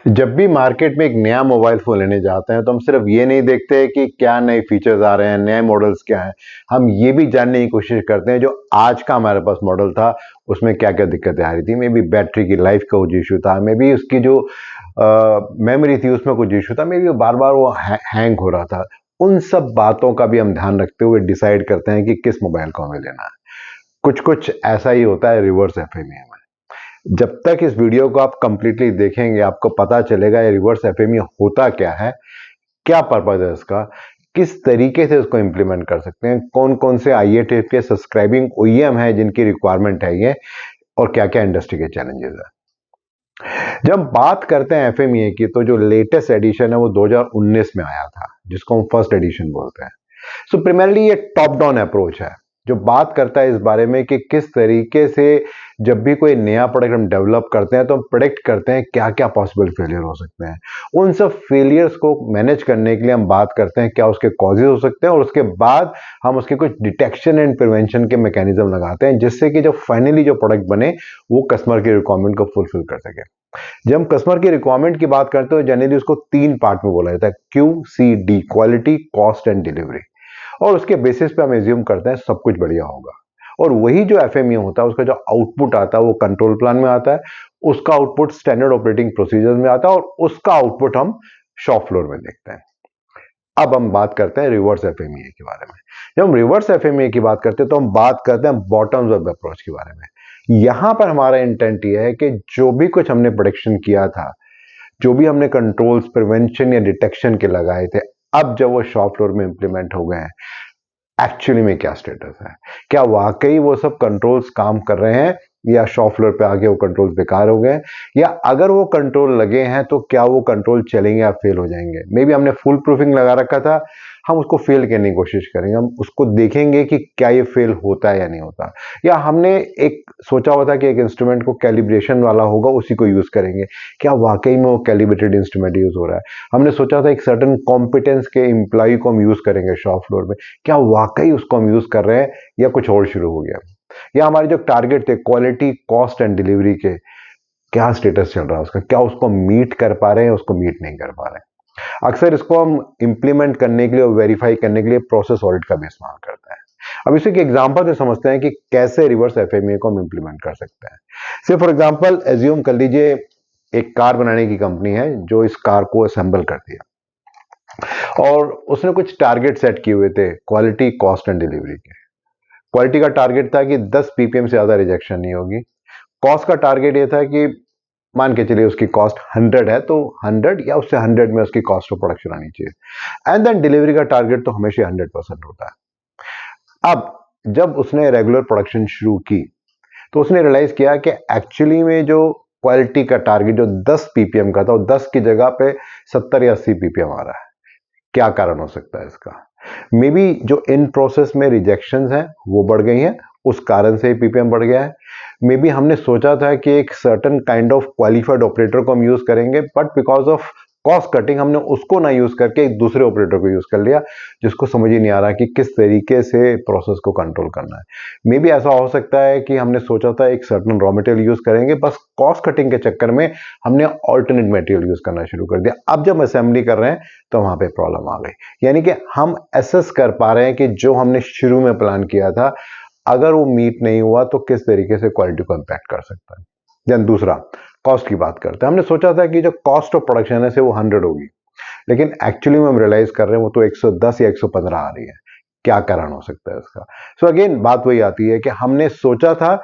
जब भी मार्केट में एक नया मोबाइल फ़ोन लेने जाते हैं तो हम सिर्फ ये नहीं देखते कि क्या नए फीचर्स आ रहे हैं, नए मॉडल्स क्या हैं। हम ये भी जानने की कोशिश करते हैं जो आज का हमारे पास मॉडल था उसमें क्या-क्या दिक्कतें आ रही थी। मे बी बैटरी की लाइफ का कुछ इश्यू था, मे बी उसकी जो मेमोरी थी उसमें कुछ इश्यू था, मे बी बार-बार वो हैंग हो रहा था। उन सब बातों का भी हम ध्यान रखते हुए डिसाइड करते हैं कि किस मोबाइल को हमें लेना है। कुछ-कुछ ऐसा ही होता है रिवर्स एफएमई में। जब तक इस वीडियो को आप कंप्लीटली देखेंगे आपको पता चलेगा ये रिवर्स एफएमई होता क्या है, क्या पर्पज है इसका, किस तरीके से इसको इंप्लीमेंट कर सकते हैं, कौन-कौन से IATF के सब्सक्राइबिंग OEM है जिनकी रिक्वायरमेंट है ये और क्या-क्या इंडस्ट्री के चैलेंजेस है। जब हम बात करते हैं एफएमईए की तो जो लेटेस्ट एडिशन है वो 2019 में आया था जिसको हम फर्स्ट एडिशन बोलते हैं। सो प्राइमरली ये टॉप डाउन अप्रोच है जो बात करता है इस बारे में कि किस तरीके से जब भी कोई नया प्रोडक्ट हम डेवलप करते हैं तो हम प्रेडिक्ट करते हैं क्या क्या पॉसिबल फेलियर हो सकते हैं। उन सब फेलियर्स को मैनेज करने के लिए हम बात करते हैं क्या उसके कॉजेज हो सकते हैं और उसके बाद हम उसके कुछ डिटेक्शन एंड प्रिवेंशन के मैकेनिज्म लगाते हैं जिससे कि जो फाइनली जो प्रोडक्ट बने वो कस्टमर की रिक्वायरमेंट को फुलफिल कर सके। जब हम कस्टमर की रिक्वायरमेंट की बात करते हैं जनरली उसको 3 पार्ट में बोला जाता है, QCD, quality, cost and delivery. और उसके बेसिस पे हम एज्यूम करते हैं सब कुछ बढ़िया होगा और वही जो एफएमई होता है उसका जो आउटपुट आता है वो कंट्रोल प्लान में आता है, उसका आउटपुट स्टैंडर्ड ऑपरेटिंग प्रोसीजर में आता है और उसका आउटपुट हम शॉप फ्लोर में देखते हैं। अब हम बात करते हैं रिवर्स एफएमई के बारे में। जब हम रिवर्स एफएमई की बात करते हैं तो हम बात करते हैं बॉटम्स अप अप्रोच के बारे में। यहां पर हमारा इंटेंट ये है कि जो भी कुछ हमने प्रोडिक्शन किया था, जो भी हमने कंट्रोल्स प्रिवेंशन या डिटेक्शन के लगाए थे, अब जब वो शॉप फ्लोर में इंप्लीमेंट हो गए हैं एक्चुअली में क्या स्टेटस है, क्या वाकई वो सब कंट्रोल्स काम कर रहे हैं या शॉप फ्लोर पे आके वो कंट्रोल्स बेकार हो गए, या अगर वो कंट्रोल लगे हैं तो क्या वो कंट्रोल चलेंगे या फेल हो जाएंगे। मे बी हमने फुल प्रूफिंग लगा रखा था, हम उसको फेल करने की कोशिश करेंगे, हम उसको देखेंगे कि क्या ये फेल होता है या नहीं होता, या हमने एक सोचा हुआ था कि एक इंस्ट्रूमेंट को कैलिब्रेशन वाला होगा उसी को यूज करेंगे, क्या वाकई में वो कैलिब्रेटेड इंस्ट्रूमेंट यूज हो रहा है। हमने सोचा था एक सर्टन कॉम्पिटेंस के एम्प्लॉय को हम यूज करेंगे शॉप फ्लोर में, क्या वाकई उसको हम यूज कर रहे हैं या कुछ और शुरू हो गया। या हमारे जो टारगेट थे क्वालिटी, कॉस्ट एंड डिलीवरी के, क्या स्टेटस चल रहा है उसका, क्या उसको मीट कर पा रहे हैं, उसको मीट नहीं कर पा रहे हैं। अक्सर इसको हम इंप्लीमेंट करने के लिए और वेरीफाई करने के लिए प्रोसेस ऑडिट का भी इस्तेमाल करते हैं। अब इसी के एग्जांपल से समझते हैं कि कैसे रिवर्स एफएमई को हम इंप्लीमेंट कर सकते हैं। से फॉर एग्जांपल एज्यूम कर लीजिए एक कार बनाने की कंपनी है जो इस कार को असेंबल करती है और उसने कुछ टारगेट सेट किए हुए थे क्वालिटी, कॉस्ट एंड डिलीवरी के। क्वालिटी का टारगेट था कि 10 PPM से ज्यादा रिजेक्शन नहीं होगी। कॉस्ट का टारगेट ये था कि मान के चलिए उसकी कॉस्ट 100 है तो 100 या उससे 100 में उसकी कॉस्ट ऑफ प्रोडक्शन आनी चाहिए। एंड देन डिलीवरी का टारगेट तो हमेशा 100% होता है। अब जब उसने रेगुलर प्रोडक्शन शुरू की तो उसने रियलाइज किया कि एक्चुअली में जो क्वालिटी का टारगेट जो 10 PPM का था वो 10 की जगह पे 70 या 80 PPM आ रहा है। क्या कारण हो सकता है इसका? मे बी जो इन प्रोसेस में रिजेक्शंस हैं वो बढ़ गई हैं, उस कारण से PPM बढ़ गया है। मे बी हमने सोचा था कि एक certain kind of qualified operator को हम यूज करेंगे but because of cost cutting हमने उसको ना यूज करके एक दूसरे ऑपरेटर को यूज कर लिया जिसको समझ ही नहीं आ रहा कि किस तरीके से प्रोसेस को कंट्रोल करना है। मे बी ऐसा हो सकता है कि हमने सोचा था एक सर्टन रॉ मटेरियल यूज करेंगे, बस कॉस्ट कटिंग के चक्कर में हमने ऑल्टरनेट मटेरियल यूज करना शुरू कर दिया। अब जब असेंबली कर रहे हैं तो वहां पे प्रॉब्लम आ गई, यानी कि हम एसेस कर पा रहे हैं कि जो हमने शुरू में प्लान किया था अगर वो मीट नहीं हुआ तो किस तरीके से क्वालिटी को इंपैक्ट कर सकता है। देन दूसरा कॉस्ट की बात करते हैं। हमने सोचा था कि जो कॉस्ट ऑफ प्रोडक्शन है से वो 100 होगी, लेकिन एक्चुअली में हम रियलाइज कर रहे हैं वो तो 110 या 115 आ रही है। क्या कारण हो सकता है इसका? सो अगेन बात वही आती है कि हमने सोचा था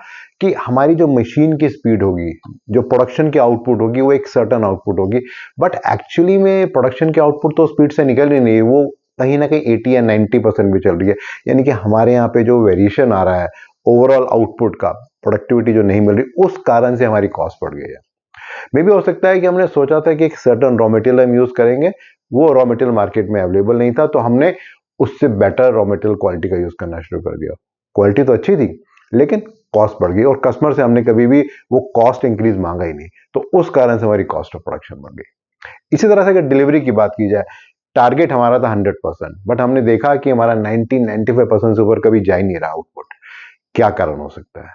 कि हमारी जो मशीन की स्पीड होगी, जो प्रोडक्शन की आउटपुट होगी वो एक सर्टन आउटपुट होगी, बट एक्चुअली में प्रोडक्शन की आउटपुट तो स्पीड से निकल ही नहीं, वो कहीं ना कहीं 80 या 90% भी चल रही है। यानी कि हमारे यहाँ पे जो वेरिएशन आ रहा है ओवरऑल आउटपुट का, प्रोडक्टिविटी जो नहीं मिल रही, उस कारण से हमारी कॉस्ट बढ़ गई है। मे भी हो सकता है कि हमने सोचा था कि एक सर्टन रॉ मटेरियल हम यूज करेंगे, वो रॉ मटेरियल मार्केट में अवेलेबल नहीं था तो हमने उससे बेटर रॉ मटेरियल क्वालिटी का यूज करना शुरू कर दिया। क्वालिटी तो अच्छी थी लेकिन कॉस्ट बढ़ गई और कस्टमर से हमने कभी भी वो कॉस्ट इंक्रीज मांगा ही नहीं, तो उस कारण से हमारी कॉस्ट ऑफ प्रोडक्शन बढ़ गई। इसी तरह से अगर डिलीवरी की बात की जाए, टारगेट हमारा था 100%, बट हमने देखा कि हमारा 90-95% से ऊपर कभी जा ही नहीं रहा आउटपुट। क्या कारण हो सकता है?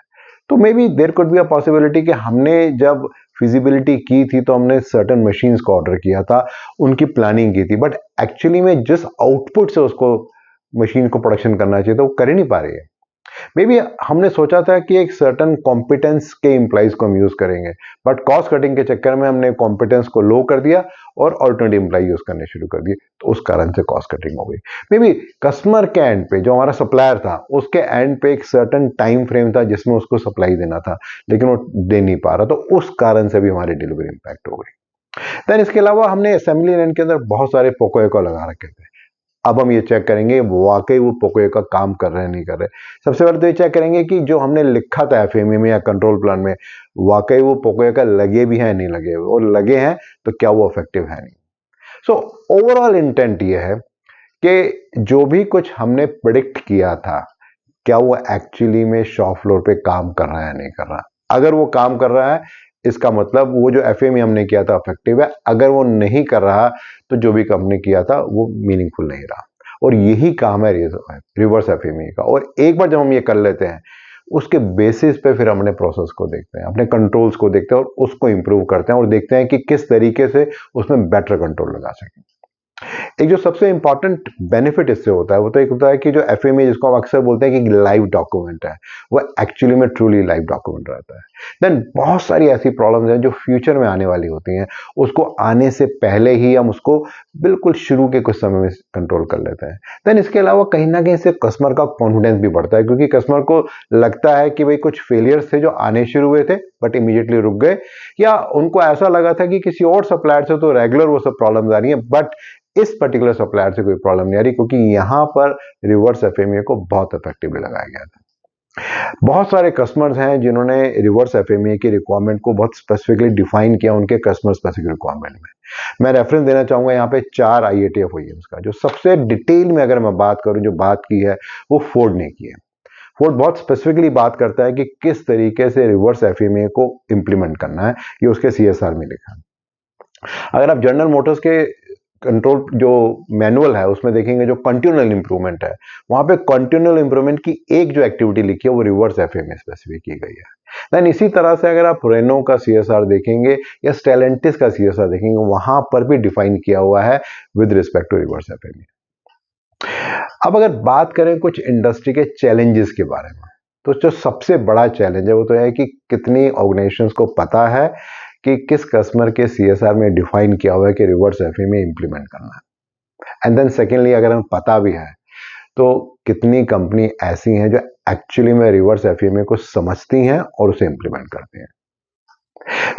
तो maybe there could be a possibility कि हमने जब फिजिबिलिटी की थी तो हमने सर्टेन मशीन्स को ऑर्डर किया था, उनकी प्लानिंग की थी, बट एक्चुअली में जिस आउटपुट से उसको मशीन को प्रोडक्शन करना चाहिए था वो कर ही नहीं पा रही है। मे बी हमने सोचा था कि एक सर्टन कॉम्पिटेंस के एम्प्लॉइज को हम यूज करेंगे, बट कॉस्ट कटिंग के चक्कर में हमने कॉम्पिटेंस को लो कर दिया और ऑल्टरनेटिव एम्प्लॉय यूज करने शुरू कर दिए, तो उस कारण से कॉस्ट कटिंग हो गई। मे बी कस्टमर के एंड पे जो हमारा सप्लायर था उसके एंड पे एक सर्टन टाइम फ्रेम था जिसमें उसको सप्लाई देना था, लेकिन वो दे नहीं पा रहा, तो उस कारण से भी हमारी डिलीवरी इंपैक्ट हो गई। देन इसके अलावा हमने असेंबली लाइन के अंदर बहुत सारे पोको लगा रखे थे। अब हम ये चेक करेंगे वाकई वो पोको का काम कर रहे हैं नहीं कर रहे। सबसे पहले तो ये चेक करेंगे कि जो हमने लिखा था एफएमई में या कंट्रोल प्लान में, वाकई वो पोको का लगे भी हैं नहीं लगे, और लगे हैं तो क्या वो इफेक्टिव है नहीं। सो ओवरऑल इंटेंट ये है कि जो भी कुछ हमने प्रिडिक्ट किया था, क्या वो एक्चुअली में शॉप फ्लोर पे काम कर रहा है नहीं कर रहा। अगर वो काम कर रहा है, इसका मतलब वो जो एफएमई हमने किया था इफेक्टिव है। अगर वो नहीं कर रहा तो जो भी कंपनी किया था वो मीनिंगफुल नहीं रहा, और यही काम है रिवर्स एफएमई का। और एक बार जब हम ये कर लेते हैं, उसके बेसिस पे फिर हमने प्रोसेस को देखते हैं, अपने कंट्रोल्स को देखते हैं और उसको इंप्रूव करते हैं और देखते हैं कि किस तरीके से उसमें बेटर कंट्रोल लगा सकें। एक जो सबसे इंपॉर्टेंट बेनिफिट इससे होता है वो तो एक होता है कि जो एफएमई जिसको हम अक्सर बोलते हैं कि लाइव डॉक्यूमेंट है, वो एक्चुअली में ट्रूली लाइव डॉक्यूमेंट रहता है। देन बहुत सारी ऐसी प्रॉब्लम्स हैं जो फ्यूचर में आने वाली होती हैं, उसको आने से पहले ही हम उसको बिल्कुल शुरू के कुछ समय में कंट्रोल कर लेते हैं। देन इसके अलावा कहीं ना कहीं इससे कस्टमर का कॉन्फिडेंस भी बढ़ता है, क्योंकि कस्टमर को लगता है कि भाई कुछ फेलियर्स थे जो आने शुरू हुए थे बट इमीडिएटली रुक गए, या उनको ऐसा लगा था कि किसी और सप्लायर से तो रेगुलर वो सब प्रॉब्लम्स आ रही है, बट इस पर्टिकुलर सप्लायर से कोई प्रॉब्लम नहीं आ रही, क्योंकि यहां पर रिवर्स एफएमई को बहुत इफेक्टिवली लगाया गया था। बहुत सारे कस्टमर्स हैं जिन्होंने रिवर्स एफएमई की रिक्वायरमेंट को बहुत स्पेसिफिकली डिफाइन किया उनके कस्टमर स्पेसिफिक रिक्वायरमेंट में। मैं रेफरेंस देना चाहूंगा यहाँ पे 4 IATF OEMs का, जो सबसे डिटेल में अगर मैं बात करूं, जो बात की है वो फोर्ड ने की है। फोर्ड बहुत स्पेसिफिकली बात करता है कि किस तरीके से रिवर्स एफएमई को इंप्लीमेंट करना है, ये उसके CSR में लिखा है। अगर आप जनरल मोटर्स के कंट्रोल जो मैनुअल है उसमें देखेंगे, जो कंटिन्यूअल इंप्रूवमेंट है, वहां पे कंटिन्यूअल इंप्रूवमेंट की एक जो एक्टिविटी लिखी है वो रिवर्स एफएमई स्पेसिफिक की गई है। देन इसी तरह से अगर आप रेनो का CSR देखेंगे या स्टेलेंटिस का CSR देखेंगे, वहां पर भी डिफाइन किया हुआ है with respect to reverse FME. अब अगर बात करें कुछ इंडस्ट्री के चैलेंजेस के बारे में, तो जो सबसे बड़ा चैलेंज है वो तो है कि कितनी ऑर्गेनाइजेशंस को पता है कि किस कस्टमर के CSR में डिफाइन किया हुआ है कि रिवर्स एफएमई इंप्लीमेंट करना है। एंड देन सेकेंडली, अगर हमें पता भी है तो कितनी कंपनी ऐसी हैं जो एक्चुअली में रिवर्स एफएमई को समझती हैं और उसे इंप्लीमेंट करती हैं।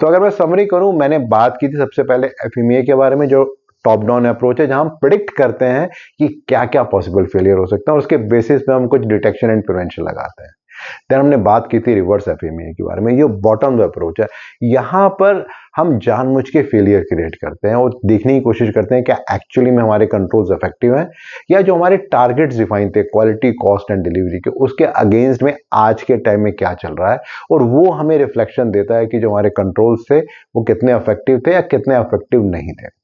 तो अगर मैं समरी करूं, मैंने बात की थी सबसे पहले एफएमई के बारे में, जो टॉप डाउन अप्रोच है, जहां हम प्रिडिक्ट करते हैं कि क्या क्या पॉसिबल फेलियर हो सकता है और उसके बेसिस पे हम कुछ डिटेक्शन एंड प्रिवेंशन लगाते हैं। देन हमने बात की थी रिवर्स एफएमई के बारे में, ये बॉटम अप्रोच है। यहां पर हम जानबूझ के फेलियर क्रिएट करते हैं और देखने की कोशिश करते हैं क्या एक्चुअली में हमारे कंट्रोल्स इफेक्टिव हैं, या जो हमारे टारगेट्स डिफाइन थे क्वालिटी, कॉस्ट एंड डिलीवरी के, उसके अगेंस्ट में आज के टाइम में क्या चल रहा है, और वो हमें रिफ्लेक्शन देता है कि जो हमारे कंट्रोल्स थे वो कितने इफेक्टिव थे या कितने इफेक्टिव नहीं थे।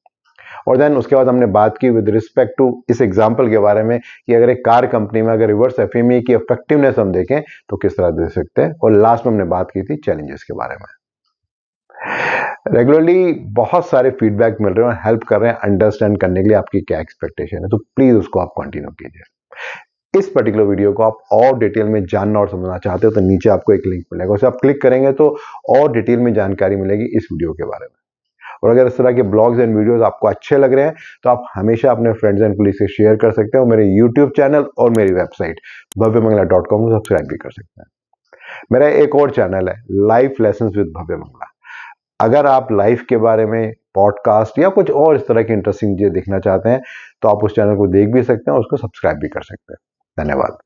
और देन उसके बाद हमने बात की विद रिस्पेक्ट टू इस एग्जांपल के बारे में कि अगर एक कार कंपनी में अगर रिवर्स एफएमई की इफेक्टिवनेस हम देखें तो किस तरह दे सकते हैं, और लास्ट में हमने बात की थी चैलेंजेस के बारे में। रेगुलरली बहुत सारे फीडबैक मिल रहे हैं और हेल्प कर रहे हैं अंडरस्टैंड करने के लिए आपकी क्या एक्सपेक्टेशन है, तो प्लीज उसको आप कंटिन्यू कीजिए। इस पर्टिकुलर वीडियो को आप और डिटेल में जानना और समझना चाहते हो तो नीचे आपको एक लिंक मिलेगा, उसे आप क्लिक करेंगे तो और डिटेल में जानकारी मिलेगी इस वीडियो के बारे में। और अगर इस तरह के ब्लॉग्स एंड वीडियोस आपको अच्छे लग रहे हैं तो आप हमेशा अपने फ्रेंड्स एंड कलीग से शेयर कर सकते हो। मेरे यूट्यूब चैनल और मेरी वेबसाइट bhavyamangla.com को सब्सक्राइब भी कर सकते हैं। मेरा एक और चैनल है लाइफ लेसन्स विद भव्य मंगला। अगर आप लाइफ के बारे में पॉडकास्ट या कुछ और इस तरह की इंटरेस्टिंग चीजें देखना चाहते हैं तो आप उस चैनल को देख भी सकते हैं और उसको सब्सक्राइब भी कर सकते हैं। धन्यवाद।